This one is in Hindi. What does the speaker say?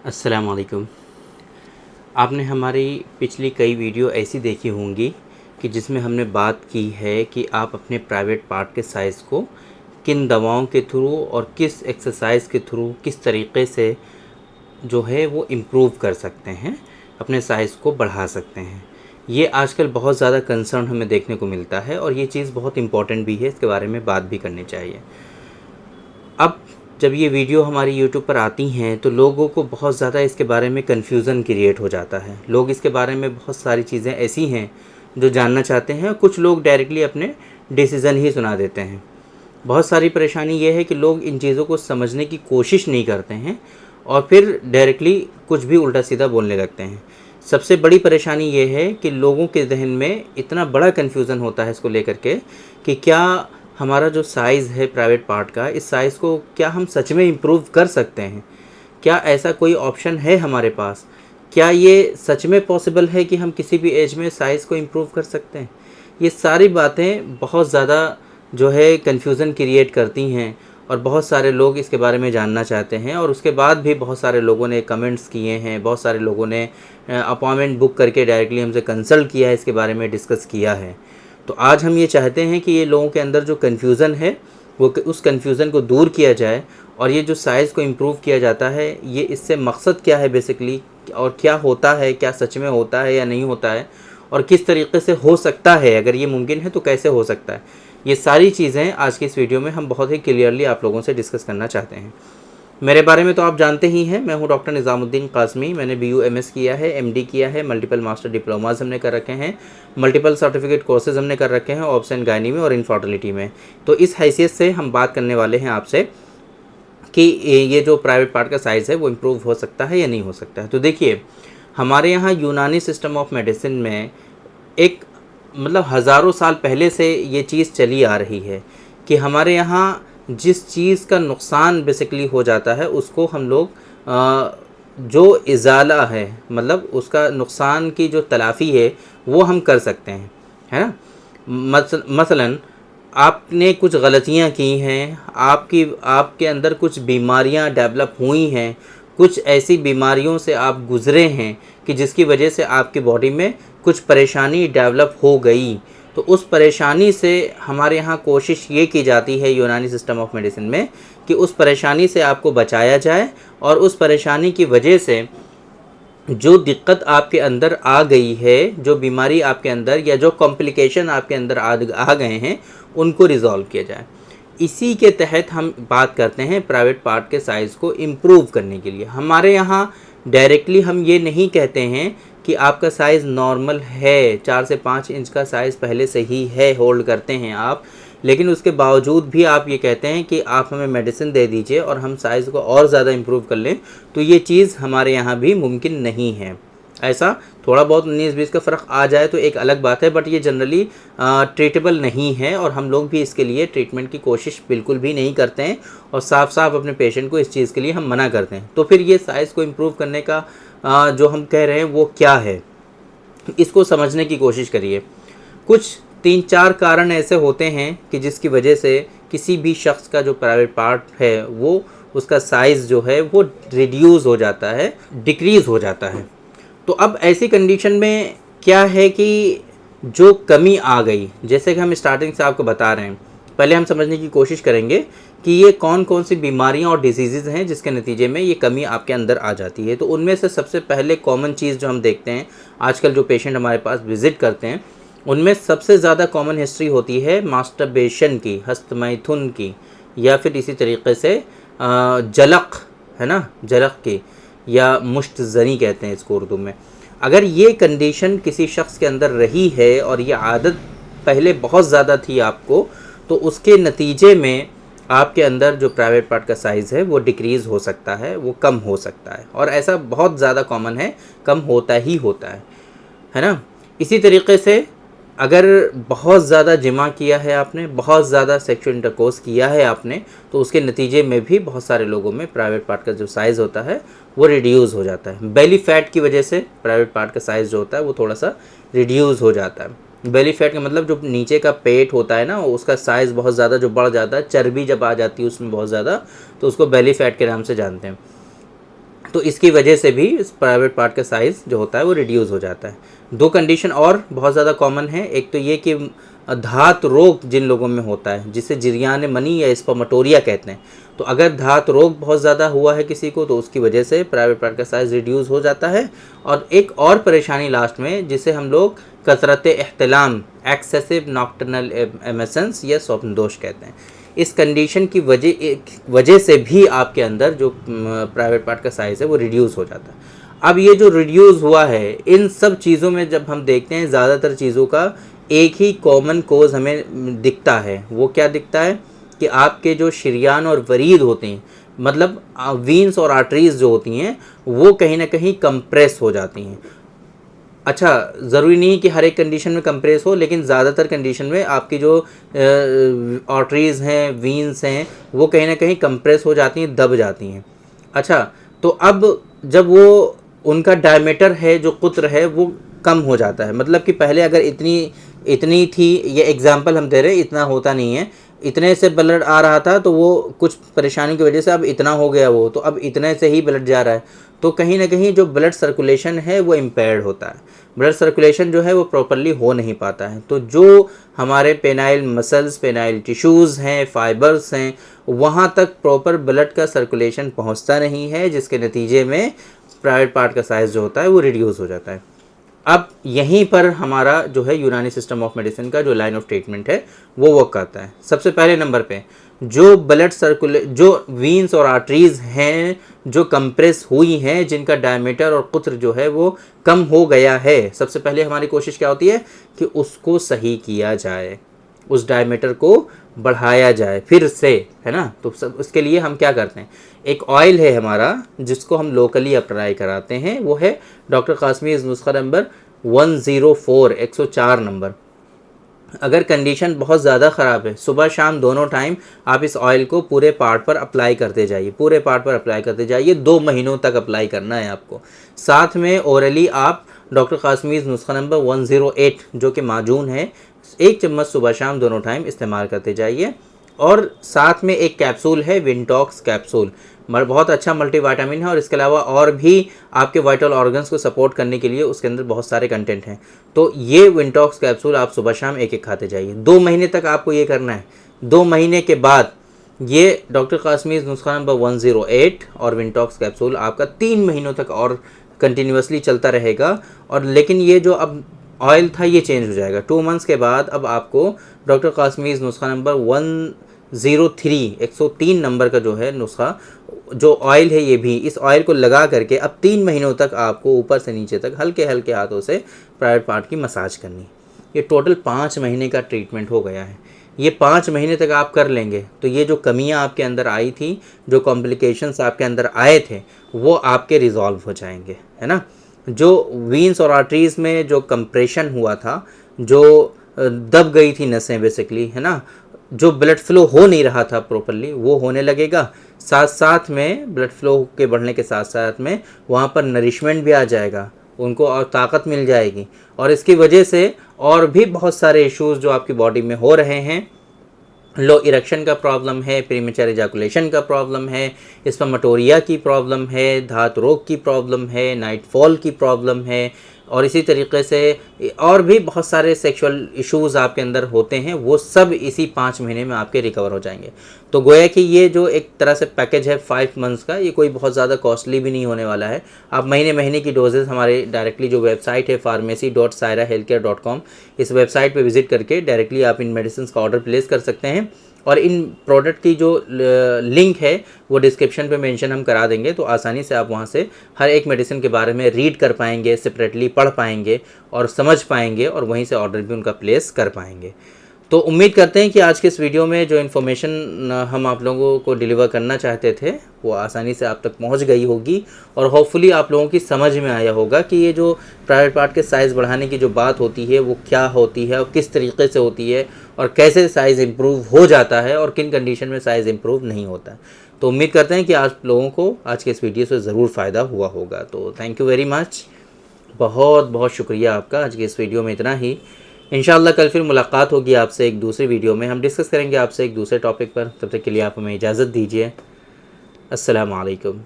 अस्सलाम वालेकुम। आपने हमारी पिछली कई वीडियो ऐसी देखी होंगी कि जिसमें हमने बात की है कि आप अपने प्राइवेट पार्ट के साइज़ को किन दवाओं के थ्रू और किस एक्सरसाइज के थ्रू किस तरीक़े से जो है वो इम्प्रूव कर सकते हैं, अपने साइज़ को बढ़ा सकते हैं। ये आजकल बहुत ज़्यादा कंसर्न हमें देखने को मिलता है और ये चीज़ बहुत इम्पॉर्टेंट भी है, इसके बारे में बात भी करनी चाहिए। अब जब ये वीडियो हमारी यूट्यूब पर आती हैं तो लोगों को बहुत ज़्यादा इसके बारे में कन्फ्यूज़न क्रिएट हो जाता है। लोग इसके बारे में बहुत सारी चीज़ें ऐसी हैं जो जानना चाहते हैं, कुछ लोग डायरेक्टली अपने डिसीज़न ही सुना देते हैं। बहुत सारी परेशानी ये है कि लोग इन चीज़ों को समझने की कोशिश नहीं करते हैं और फिर डायरेक्टली कुछ भी उल्टा सीधा बोलने लगते हैं। सबसे बड़ी परेशानी ये है कि लोगों के ज़हन में इतना बड़ा कन्फ्यूज़न होता है इसको लेकर के कि क्या हमारा जो साइज़ है प्राइवेट पार्ट का, इस साइज़ को क्या हम सच में इम्प्रूव कर सकते हैं? क्या ऐसा कोई ऑप्शन है हमारे पास? क्या ये सच में पॉसिबल है कि हम किसी भी एज में साइज़ को इम्प्रूव कर सकते हैं? ये सारी बातें बहुत ज़्यादा जो है कन्फ्यूज़न क्रिएट करती हैं और बहुत सारे लोग इसके बारे में जानना चाहते हैं और उसके बाद भी बहुत सारे लोगों ने कमेंट्स किए हैं, बहुत सारे लोगों ने अपॉइंटमेंट बुक करके डायरेक्टली हमसे कंसल्ट किया है, इसके बारे में डिस्कस किया है। तो आज हम ये चाहते हैं कि ये लोगों के अंदर जो कन्फ्यूज़न है वो उस कन्फ्यूज़न को दूर किया जाए और ये जो साइज़ को इम्प्रूव किया जाता है, ये इससे मकसद क्या है बेसिकली, और क्या होता है, क्या सच में होता है या नहीं होता है, और किस तरीके से हो सकता है, अगर ये मुमकिन है तो कैसे हो सकता है। ये सारी चीज़ें आज की इस वीडियो में हम बहुत ही क्लियरली आप लोगों से डिस्कस करना चाहते हैं। मेरे बारे में तो आप जानते ही हैं, मैं हूं डॉक्टर निज़ामुद्दीन कासमी। मैंने BU MS किया है, MD किया है, मल्टीपल मास्टर डिप्लोमास हमने कर रखे हैं, मल्टीपल सर्टिफिकेट कोर्सेज़ हमने कर रखे हैं ऑब्स एंड गायनी में और इनफर्टिलिटी में। तो इस हैसियत से हम बात करने वाले हैं आपसे कि ये जो प्राइवेट पार्ट का साइज़ है वो इम्प्रूव हो सकता है या नहीं हो सकता है। तो देखिए, हमारे यहाँ यूनानी सिस्टम ऑफ मेडिसिन में एक मतलब हज़ारों साल पहले से ये चीज़ चली आ रही है कि हमारे यहाँ जिस चीज़ का नुकसान बेसिकली हो जाता है उसको हम लोग जो इज़ाला है, मतलब उसका नुकसान की जो तलाफ़ी है वो हम कर सकते हैं, है ना। मसलन आपने कुछ गलतियाँ की हैं, आपके अंदर कुछ बीमारियाँ डेवलप हुई हैं, कुछ ऐसी बीमारियों से आप गुज़रे हैं कि जिसकी वजह से आपकी बॉडी में कुछ परेशानी डेवलप हो गई। तो उस परेशानी से हमारे यहाँ कोशिश ये की जाती है यूनानी सिस्टम ऑफ मेडिसिन में कि उस परेशानी से आपको बचाया जाए और उस परेशानी की वजह से जो दिक्कत आपके अंदर आ गई है, जो बीमारी आपके अंदर या जो कॉम्प्लिकेशन आपके अंदर आ गए हैं, उनको रिज़ॉल्व किया जाए। इसी के तहत हम बात करते हैं प्राइवेट पार्ट के साइज़ को इम्प्रूव करने के लिए। हमारे यहाँ डायरेक्टली हम ये नहीं कहते हैं कि आपका साइज़ नॉर्मल है, 4 से 5 इंच का साइज़ पहले से ही है, होल्ड करते हैं आप, लेकिन उसके बावजूद भी आप ये कहते हैं कि आप हमें मेडिसिन दे दीजिए और हम साइज़ को और ज़्यादा इम्प्रूव कर लें, तो ये चीज़ हमारे यहाँ भी मुमकिन नहीं है। ऐसा थोड़ा बहुत 19-20 का फ़र्क आ जाए तो एक अलग बात है, बट ये जनरली ट्रीटेबल नहीं है और हम लोग भी इसके लिए ट्रीटमेंट की कोशिश बिल्कुल भी नहीं करते हैं और साफ साफ अपने पेशेंट को इस चीज़ के लिए हम मना करते हैं। तो फिर ये साइज़ को इम्प्रूव करने का जो हम कह रहे हैं वो क्या है, इसको समझने की कोशिश करिए। कुछ 3-4 कारण ऐसे होते हैं कि जिसकी वजह से किसी भी शख्स का जो प्राइवेट पार्ट है वो उसका साइज़ जो है वो रिड्यूस हो जाता है, डिक्रीज़ हो जाता है। तो अब ऐसी कंडीशन में क्या है कि जो कमी आ गई, जैसे कि हम स्टार्टिंग से आपको बता रहे हैं, पहले हम समझने की कोशिश करेंगे कि ये कौन कौन सी बीमारियां और डिजीज़ हैं जिसके नतीजे में ये कमी आपके अंदर आ जाती है। तो उनमें से सबसे पहले कॉमन चीज़ जो हम देखते हैं आजकल जो पेशेंट हमारे पास विज़िट करते हैं, उनमें सबसे ज़्यादा कॉमन हिस्ट्री होती है मास्टरबेशन की, हस्तमैथुन की, या फिर इसी तरीके से जलक, है ना, जलक की, या मुश्तज़नी कहते हैं इसको उर्दू में। अगर ये कंडीशन किसी शख्स के अंदर रही है और ये आदत पहले बहुत ज़्यादा थी आपको, तो उसके नतीजे में आपके अंदर जो प्राइवेट पार्ट का साइज़ है वो डिक्रीज़ हो सकता है, वो कम हो सकता है, और ऐसा बहुत ज़्यादा कॉमन है, कम होता ही होता है ना। इसी तरीके से अगर बहुत ज़्यादा जिमा किया है आपने, बहुत ज़्यादा सेक्सुअल इंटरकोर्स किया है आपने, तो उसके नतीजे में भी बहुत सारे लोगों में प्राइवेट पार्ट का जो साइज़ होता है वो रिड्यूस हो जाता है। बेली फैट की वजह से प्राइवेट पार्ट का साइज़ जो होता है वो थोड़ा सा रिड्यूस हो जाता है। बेली फैट का मतलब जो नीचे का पेट होता है ना, उसका साइज़ बहुत ज़्यादा जो बढ़ जाता है, चर्बी जब आ जाती है उसमें बहुत ज़्यादा, तो उसको बेली फैट के नाम से जानते हैं। तो इसकी वजह से भी इस प्राइवेट पार्ट का साइज़ जो होता है वो रिड्यूस हो जाता है। दो कंडीशन और बहुत ज़्यादा कॉमन है। एक तो ये कि धात रोग जिन लोगों में होता है, जिसे जिरयान मनी या स्पर्मेटोरिया कहते हैं, तो अगर धात रोग बहुत ज़्यादा हुआ है किसी को तो उसकी वजह से प्राइवेट पार्ट का साइज़ रिड्यूस हो जाता है। और एक और परेशानी लास्ट में, जिसे हम लोग कसरत एहतलाम, एक्सेसिव नॉक्टर्नल एमिशंस या स्वप्न दोष कहते हैं, इस कंडीशन की वजह से भी आपके अंदर जो प्राइवेट पार्ट का साइज़ है वो रिड्यूस हो जाता है। अब ये जो रिड्यूस हुआ है, इन सब चीज़ों में जब हम देखते हैं, ज़्यादातर चीज़ों का एक ही कॉमन कोज हमें दिखता है। वो क्या दिखता है कि आपके जो शरियान और वरीद होते हैं, मतलब वीन्स और आर्टरीज जो होती हैं, वो कहीं ना कहीं कंप्रेस हो जाती हैं। अच्छा, ज़रूरी नहीं कि हर एक कंडीशन में कंप्रेस हो, लेकिन ज़्यादातर कंडीशन में आपकी जो आर्टरीज हैं, वीन्स हैं, वो कहीं ना कहीं कंप्रेस हो जाती हैं, दब जाती हैं। अच्छा, तो अब जब वो उनका डायमीटर है, जो कुत्र है, वो कम हो जाता है। मतलब कि पहले अगर इतनी थी, ये एग्जांपल हम दे रहे हैं, इतना होता नहीं है, इतने से ब्लड आ रहा था तो वो कुछ परेशानी की वजह से अब इतना हो गया, वो तो अब इतने से ही ब्लड जा रहा है। तो कहीं ना कहीं जो ब्लड सर्कुलेशन है वो इम्पेयर्ड होता है, ब्लड सर्कुलेशन जो है वो प्रॉपरली हो नहीं पाता है। तो जो हमारे पेनाइल मसल्स, पेनाइल टिश्यूज़ हैं, फाइबर्स हैं, वहाँ तक प्रॉपर ब्लड का सर्कुलेशन पहुँचता नहीं है, जिसके नतीजे में प्राइवेट पार्ट का साइज़ जो होता है वो रिड्यूस हो जाता है। अब यहीं पर हमारा जो है यूनानी सिस्टम ऑफ मेडिसिन का जो लाइन ऑफ ट्रीटमेंट है वो वर्क करता है। सबसे पहले नंबर पे जो ब्लड जो वीन्स और आर्टरीज हैं जो कंप्रेस हुई हैं, जिनका डायमीटर और कुत्र जो है वो कम हो गया है, सबसे पहले हमारी कोशिश क्या होती है कि उसको सही किया जाए, उस डायमीटर को बढ़ाया जाए फिर से, है ना। तो सब उसके लिए हम क्या करते हैं, एक ऑयल है हमारा जिसको हम लोकली अप्लाई कराते हैं, वो है डॉक्टर कासमी नुस्खा नंबर 104, 104 नंबर। अगर कंडीशन बहुत ज़्यादा ख़राब है, सुबह शाम दोनों टाइम आप इस ऑयल को पूरे पार्ट पर अप्लाई करते जाइए, पूरे पार्ट पर अप्लाई करते जाइए, 2 महीनों तक अप्लाई करना है आपको। साथ में ओरली आप डॉक्टर कासमीज़ नुस्खा नंबर 108 जो कि माजून है, 1 चम्मच सुबह शाम दोनों टाइम इस्तेमाल करते जाइए। और साथ में एक कैप्सूल है विंटॉक्स कैप्सूल, बहुत अच्छा मल्टीविटामिन है, और इसके अलावा और भी आपके वाइटल ऑर्गन्स को सपोर्ट करने के लिए उसके अंदर बहुत सारे कंटेंट हैं। तो ये विंटॉक्स कैप्सूल आप सुबह शाम एक एक खाते जाइए, 2 महीने तक आपको ये करना है। 2 महीने के बाद ये डॉक्टर कासमीज़ नुस्खा नंबर 108 और विंटॉक्स कैप्सूल आपका 3 महीनों तक और कंटिन्यूसली चलता रहेगा। और लेकिन ये जो अब ऑयल था ये चेंज हो जाएगा 2 मंथ्स के बाद। अब आपको डॉक्टर कासमीज़ नुस्खा नंबर 103, 103 नंबर का जो है नुस्खा, जो ऑयल है, ये भी इस ऑयल को लगा करके अब 3 महीनों तक आपको ऊपर से नीचे तक हल्के हल्के हाथों से प्राइवेट पार्ट की मसाज करनी। ये टोटल 5 महीने का ट्रीटमेंट हो गया है। ये 5 महीने तक आप कर लेंगे तो ये जो कमियां आपके अंदर आई थी, जो कॉम्प्लिकेशंस आपके अंदर आए थे, वो आपके रिजॉल्व हो जाएंगे, है ना। जो वीन्स और आर्टरीज में जो कंप्रेशन हुआ था, जो दब गई थी नसें बेसिकली, है ना, जो ब्लड फ्लो हो नहीं रहा था प्रॉपरली, वो होने लगेगा। साथ साथ में ब्लड फ्लो के बढ़ने के साथ साथ में वहाँ पर नरिशमेंट भी आ जाएगा, उनको और ताकत मिल जाएगी। और इसकी वजह से और भी बहुत सारे इश्यूज़ जो आपकी बॉडी में हो रहे हैं, लो इरेक्शन का प्रॉब्लम है, प्रीमेचर एजाकुलेशन का प्रॉब्लम है, स्पर्मेटोरिया की प्रॉब्लम है, धात रोग की प्रॉब्लम है, नाइट फॉल की प्रॉब्लम है, और इसी तरीके से और भी बहुत सारे सेक्सुअल इश्यूज़ आपके अंदर होते हैं, वो सब इसी 5 महीने में आपके रिकवर हो जाएंगे। तो गोया कि ये जो एक तरह से पैकेज है 5 मंथ्स का, ये कोई बहुत ज़्यादा कॉस्टली भी नहीं होने वाला है। आप महीने महीने की डोजेज़ हमारे डायरेक्टली जो वेबसाइट है pharmacy.sairahealthcare.com, इस वेबसाइट पे विज़िट करके डायरेक्टली आप इन मेडिसिन का ऑर्डर प्लेस कर सकते हैं। और इन प्रोडक्ट की जो लिंक है वो डिस्क्रिप्शन पे मेंशन हम करा देंगे, तो आसानी से आप वहाँ से हर एक मेडिसिन के बारे में रीड कर पाएंगे, सेपरेटली पढ़ पाएंगे और समझ पाएंगे, और वहीं से ऑर्डर भी उनका प्लेस कर पाएंगे। तो उम्मीद करते हैं कि आज के इस वीडियो में जो इन्फॉर्मेशन हम आप लोगों को डिलीवर करना चाहते थे वो आसानी से आप तक पहुंच गई होगी, और होपफुली आप लोगों की समझ में आया होगा कि ये जो प्राइवेट पार्ट के साइज़ बढ़ाने की जो बात होती है वो क्या होती है और किस तरीके से होती है, और कैसे साइज़ इम्प्रूव हो जाता है और किन कंडीशन में साइज़ इम्प्रूव नहीं होता। तो उम्मीद करते हैं कि आप लोगों को आज के इस वीडियो से ज़रूर फ़ायदा हुआ होगा। तो थैंक यू वेरी मच, बहुत बहुत शुक्रिया आपका। आज के इस वीडियो में इतना ही। इंशाअल्लाह कल फिर मुलाकात होगी आपसे एक दूसरे वीडियो में, हम डिस्कस करेंगे आपसे एक दूसरे टॉपिक पर। तब तक के लिए आप हमें इजाज़त दीजिए। अस्सलामु अलैकुम।